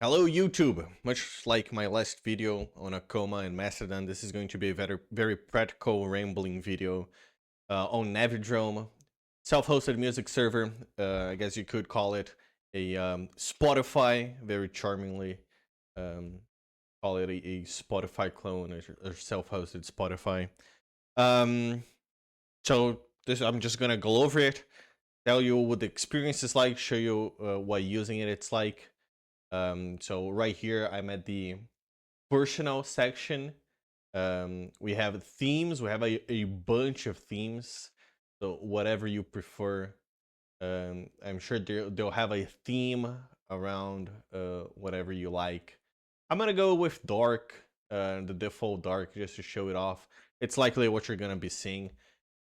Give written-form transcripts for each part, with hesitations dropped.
Hello YouTube! Much like my last video on Akoma and Mastodon, this is going to be a very practical rambling video on Navidrome, self-hosted music server. I guess you could call it a Spotify, very charmingly. Um, call it a Spotify clone or self-hosted Spotify. So I'm just gonna go over it, tell you what the experience is like, show you what using it's like. So right here, I'm at the personal section. We have themes. We have a bunch of themes. So whatever you prefer, I'm sure they'll have a theme around whatever you like. I'm gonna go with dark, the default dark, just to show it off. It's likely what you're gonna be seeing.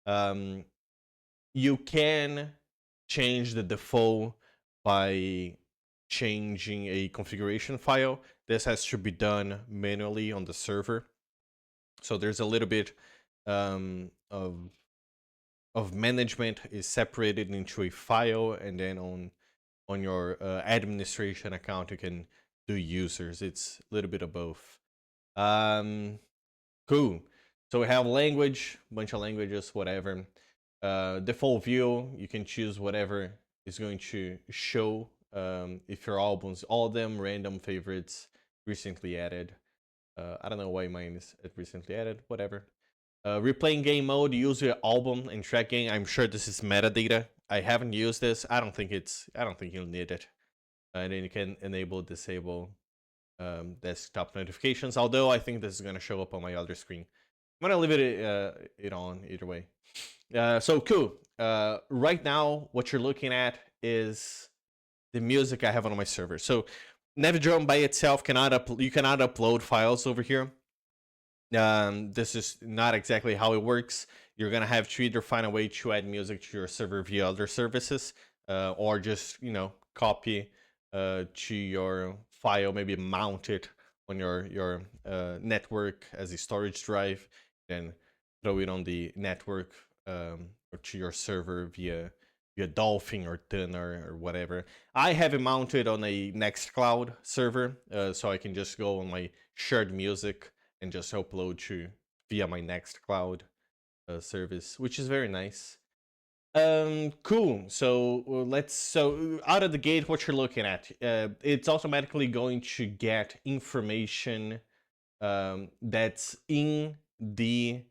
You can change the default by changing a configuration file. This has to be done manually on the server. So there's a little bit of management is separated into a file, and then on your administration account you can do users. It's a little bit of both. Cool. So we have language, bunch of languages, whatever. Default view, you can choose whatever is going to show. If your albums, all of them, random favorites, recently added. I don't know why mine is recently added, whatever. Replaying game mode, use your album and tracking. I'm sure this is metadata. I haven't used this. I don't think you'll need it. And then you can enable, disable desktop notifications. Although I think this is gonna show up on my other screen. I'm gonna leave it on either way. So cool. Right now, what you're looking at is the music I have on my server. So Navidrome by itself you cannot upload files over here. This is not exactly how it works. You're gonna have to either find a way to add music to your server via other services, or just copy to your file, maybe mount it on your network as a storage drive, and throw it on the network or to your server via Dolphin or Tun or whatever. I have it mounted on a Nextcloud server, so I can just go on my shared music and just upload to via my Nextcloud service, which is very nice. Cool. So so out of the gate, what you're looking at, it's automatically going to get information that's in the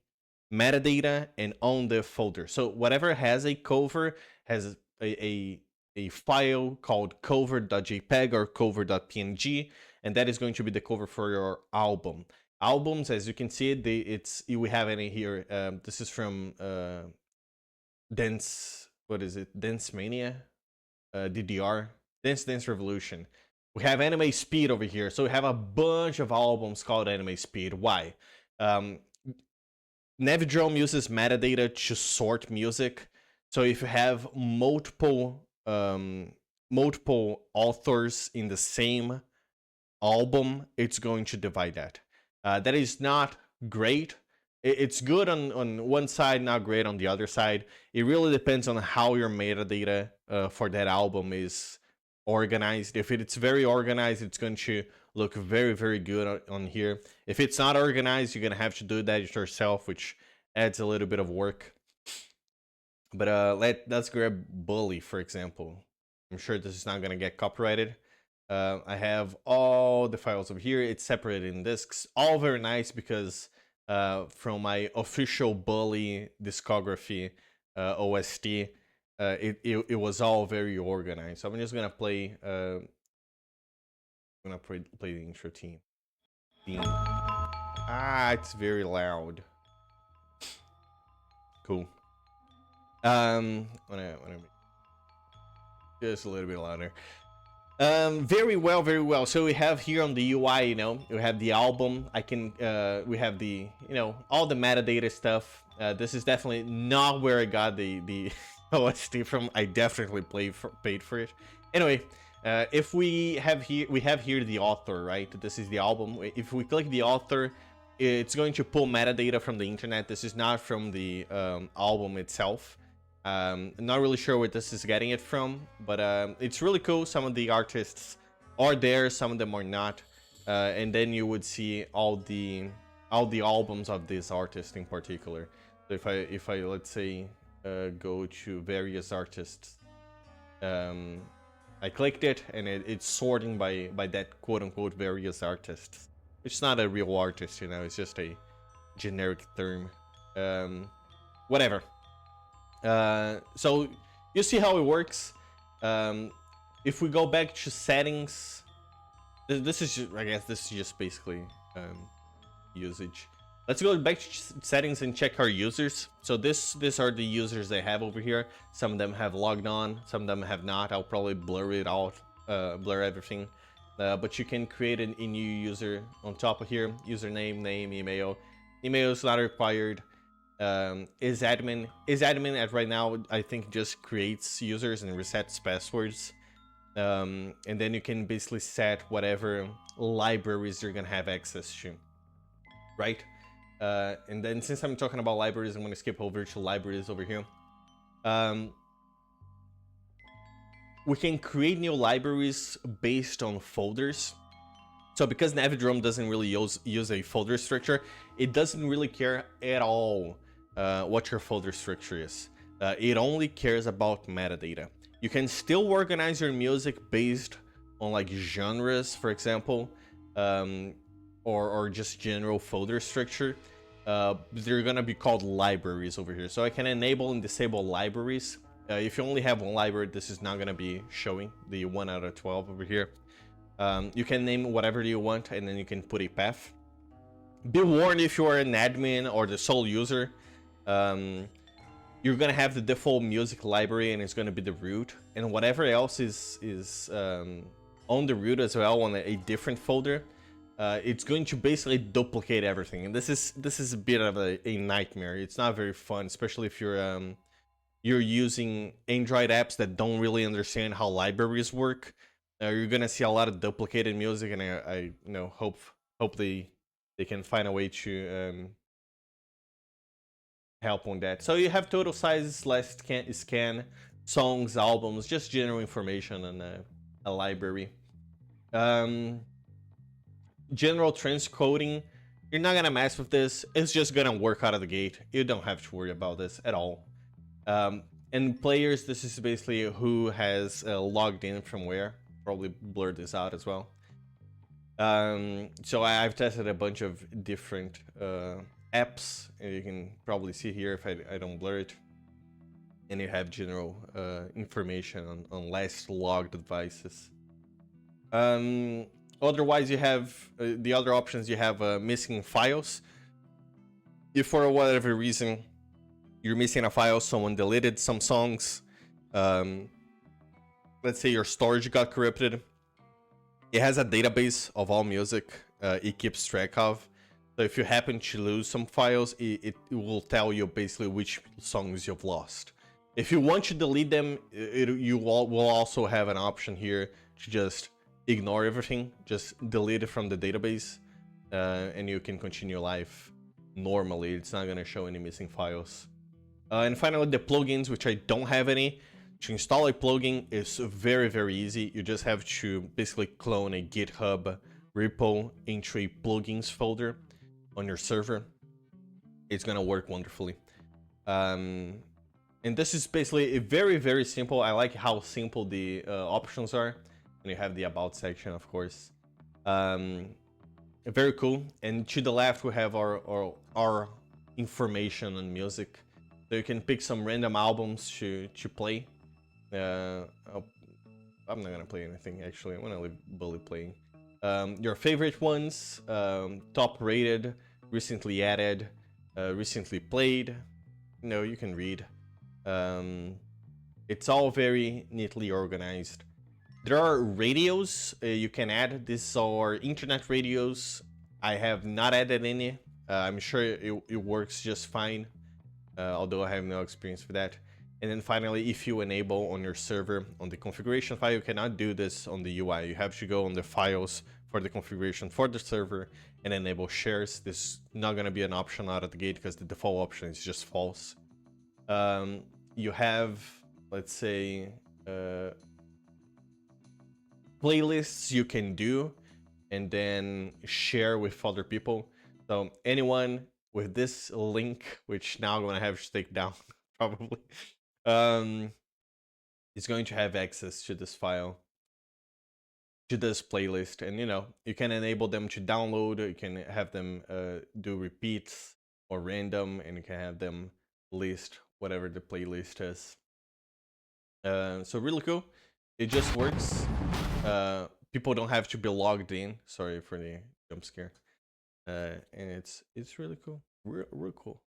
metadata and on the folder. So whatever has a cover has a file called cover.jpg or cover.png, and that is going to be the cover for your album. Albums, as you can see, we have any here. This is from Dance Mania, DDR, Dance Revolution. We have Anime Speed over here, so we have a bunch of albums called Anime Speed. Why? Navidrome uses metadata to sort music. So if you have multiple authors in the same album, it's going to divide that. That is not great. It's good on one side, not great on the other side. It really depends on how your metadata for that album is organized. If it's very organized, it's going to look very good on here. If it's not organized, you're gonna have to do that yourself, which adds a little bit of work. But let's grab Bully, for example. I'm sure this is not gonna get copyrighted. I have all the files over here. It's separated in discs, all very nice because from my official Bully discography OST, it was all very organized. So I'm just gonna play. I'm gonna play the intro theme. It's very loud. Cool. Wanna make just a little bit louder. Very well. So we have here on the UI, we have the album. We have the, all the metadata stuff. This is definitely not where I got the OST from. I definitely paid for it. Anyway, if we have here the author, right? This is the album. If we click the author, it's going to pull metadata from the internet. This is not from the album itself. I'm not really sure where this is getting it from, but it's really cool. Some of the artists are there, some of them are not, and then you would see all the albums of this artist in particular. So if I let's say go to various artists, I clicked it and it's sorting by that quote unquote various artists. It's not a real artist, you know, it's just a generic term. Whatever. So you see how it works. If we go back to settings, this is just, I guess this is just basically usage. Let's go back to settings and check our users. So these are the users they have over here. Some of them have logged on, some of them have not. I'll probably blur it out, blur everything. But you can create a new user on top of here. Username, name, email. Email is not required. Is admin at right now, I think, just creates users and resets passwords. And then you can basically set whatever libraries you're gonna have access to, right? And then since I'm talking about libraries, I'm gonna skip over to libraries over here. We can create new libraries based on folders. So because Navidrome doesn't really use a folder structure, it doesn't really care at all what your folder structure is. It only cares about metadata. You can still organize your music based on like genres, for example, or just general folder structure. They're gonna be called libraries over here. So I can enable and disable libraries. If you only have one library, this is not gonna be showing the 1 out of 12 over here. You can name whatever you want, and then you can put a path. Be warned, if you are an admin or the sole user, you're gonna have the default music library, and it's gonna be the root, and whatever else is on the root as well on a different folder. It's going to basically duplicate everything, and this is a bit of a nightmare. It's not very fun, especially if you're using Android apps that don't really understand how libraries work. You're gonna see a lot of duplicated music, and I you know, hope they can find a way to help on that. So you have total sizes, last scan, songs, albums, just general information on a library. General transcoding, you're not gonna mess with this. It's just gonna work out of the gate. You don't have to worry about this at all. And players, this is basically who has logged in from where. Probably blur this out as well. So I've tested a bunch of different apps, and you can probably see here if I don't blur it. And you have general information on last logged devices. Otherwise, you have the other options. You have missing files. If for whatever reason you're missing a file, someone deleted some songs, let's say your storage got corrupted, it has a database of all music it keeps track of. So if you happen to lose some files, it will tell you basically which songs you've lost. If you want to delete them, you will also have an option here to just ignore everything, just delete it from the database, and you can continue life normally. It's not going to show any missing files. And finally, the plugins, which I don't have any. To install a plugin is very, very easy. You just have to basically clone a GitHub repo into a plugins folder on your server. It's gonna work wonderfully. And this is basically a very, very simple. I like how simple the options are. And you have the about section, of course. Very cool. And to the left, we have our information on music. So you can pick some random albums to play. I'm not gonna play anything, actually. I'm gonna leave Bully playing. Your favorite ones, top rated, recently added, recently played. No, you can read. It's all very neatly organized. There are radios you can add. These are internet radios. I have not added any. I'm sure it works just fine, although I have no experience with that. And then finally, if you enable on your server on the configuration file, you cannot do this on the UI. You have to go on the files for the configuration for the server and enable shares. This is not going to be an option out of the gate because the default option is just false. You have, let's say, playlists you can do and then share with other people. So anyone with this link, which now I'm gonna have to take down probably, um, is going to have access to this file, to this playlist, and you can enable them to download. You can have them do repeats or random, and you can have them list whatever the playlist is. So really cool. It just works. People don't have to be logged in. Sorry for the jump scare. And it's really cool. Real cool.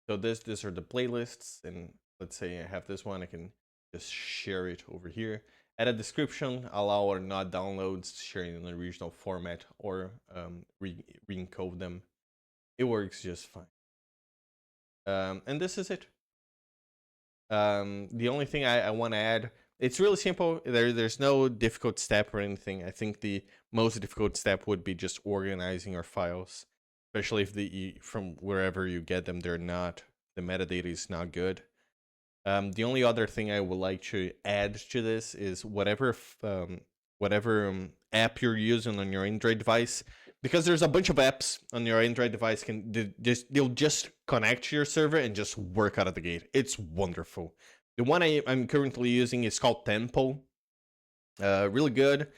So these are the playlists, and let's say I have this one, I can just share it over here. Add a description, allow or not downloads, sharing in the original format, or re-encode them. It works just fine. And this is it. The only thing I want to add, it's really simple. There's no difficult step or anything. I think the most difficult step would be just organizing your files, especially if from wherever you get them, the metadata is not good. The only other thing I would like to add to this is whatever app you're using on your Android device, because there's a bunch of apps on your Android device they'll just connect to your server and just work out of the gate. It's wonderful. The one I'm currently using is called Tempo. Really good,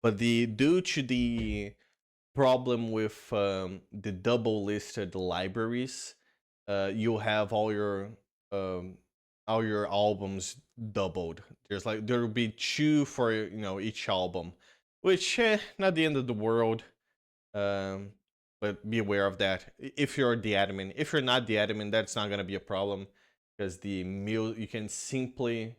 but due to the problem with the double listed libraries, you'll have all your albums doubled. There will be 2 for each album, which not the end of the world. But be aware of that if you're the admin. If you're not the admin, that's not gonna be a problem, because you can simply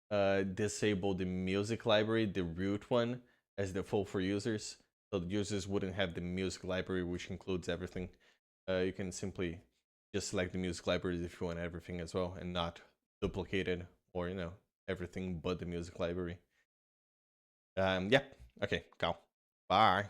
disable the music library, the root one, as default for users. So the users wouldn't have the music library, which includes everything. You can simply just select the music libraries if you want everything as well, and not duplicated or everything but the music library. Yeah. Okay. Go. Bye.